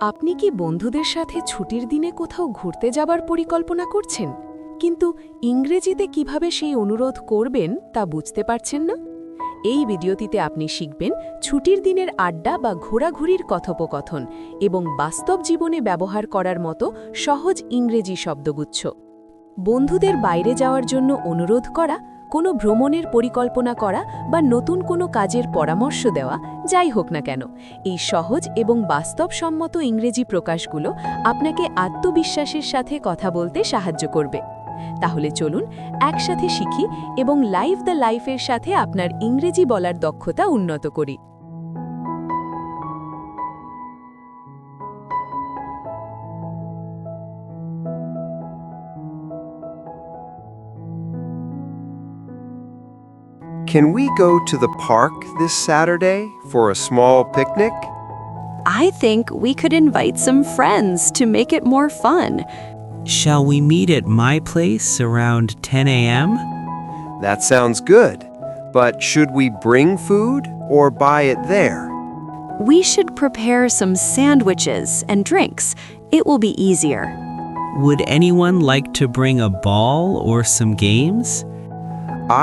আপনি কি বন্ধুদের সাথে ছুটির দিনে কোথাও ঘুরতে যাবার পরিকল্পনা করছেন, কিন্তু ইংরেজিতে কিভাবে সেই অনুরোধ করবেন তা বুঝতে পারছেন না? এই ভিডিওটিতে আপনি শিখবেন ছুটির দিনের আড্ডা বা ঘোরাঘুরির কথোপকথন এবং বাস্তব জীবনে ব্যবহার করার মতো সহজ ইংরেজি শব্দগুচ্ছ। বন্ধুদের বাইরে যাওয়ার জন্য অনুরোধ করা, কোনো ভ্রমণের পরিকল্পনা করা বা নতুন কোনো কাজের পরামর্শ দেওয়া, যাই হোক না কেন, এই সহজ এবং বাস্তবসম্মত ইংরেজি প্রকাশগুলো আপনাকে আত্মবিশ্বাসের সাথে কথা বলতে সাহায্য করবে। তাহলে চলুন একসাথে শিখি এবং লাইভ দ্য লাইফের সাথে আপনার ইংরেজি বলার দক্ষতা উন্নত করি। Can we go to the park this Saturday for a small picnic? I think we could invite some friends to make it more fun. Shall we meet at my place around 10 a.m.? That sounds good. But should we bring food or buy it there? We should prepare some sandwiches and drinks. It will be easier. Would anyone like to bring a ball or some games?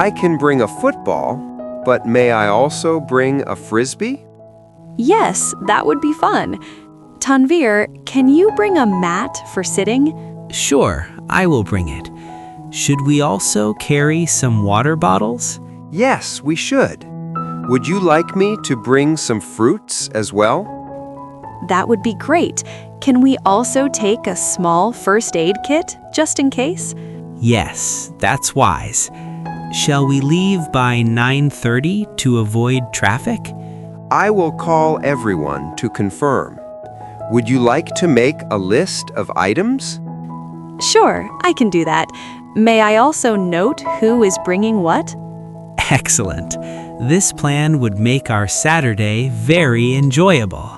I can bring a football, but may I also bring a frisbee? Yes, that would be fun. Tanvir, can you bring a mat for sitting? Sure, I will bring it. Should we also carry some water bottles? Yes, we should. Would you like me to bring some fruits as well? That would be great. Can we also take a small first aid kit, just in case? Yes, that's wise. Shall we leave by 9:30 to avoid traffic? I will call everyone to confirm. Would you like to make a list of items? Sure, I can do that. May I also note who is bringing what? Excellent. This plan would make our Saturday very enjoyable.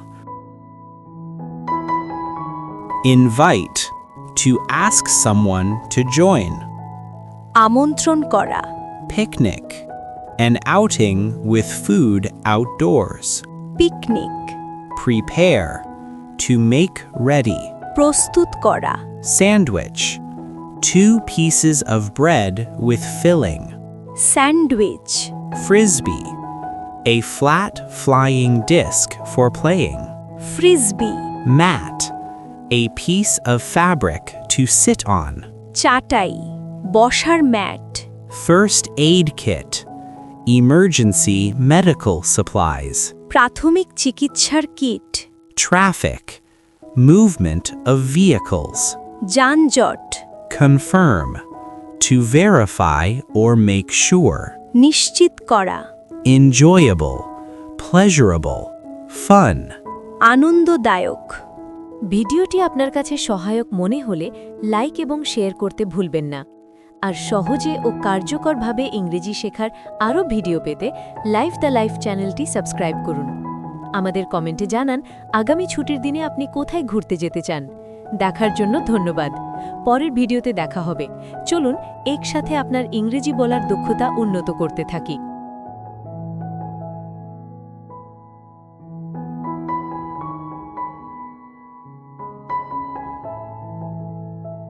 Invite. To ask someone to join. আমন্ত্রণ করা, Picnic. An outing with food outdoors. Picnic, Prepare. To make ready. প্রস্তুত করা, Sandwich. 2 pieces of bread with filling. Sandwich, Frisbee. A flat flying disc for playing. Frisbee, Mat. A piece of fabric to sit on. চাটাই, বসার mat, First aid kit. Emergency medical supplies. প্রাথমিক চিকিৎসার kit, Traffic. Movement of vehicles. যানজট, Confirm. To verify or make sure. নিশ্চিত করা, Enjoyable. Pleasurable. Fun. আনন্দদায়ক। ভিডিওটি আপনার কাছে সহায়ক মনে হলে লাইক এবং শেয়ার করতে ভুলবেন না। আর সহজে ও কার্যকরভাবে ইংরেজি শেখার আরও ভিডিও পেতে লাইভ দ্য লাইফ চ্যানেলটি সাবস্ক্রাইব করুন। আমাদের কমেন্টে জানান আগামী ছুটির দিনে আপনি কোথায় ঘুরতে যেতে চান। দেখার জন্য ধন্যবাদ। পরের ভিডিওতে দেখা হবে। চলুন একসাথে আপনার ইংরেজি বলার দক্ষতা উন্নত করতে থাকি।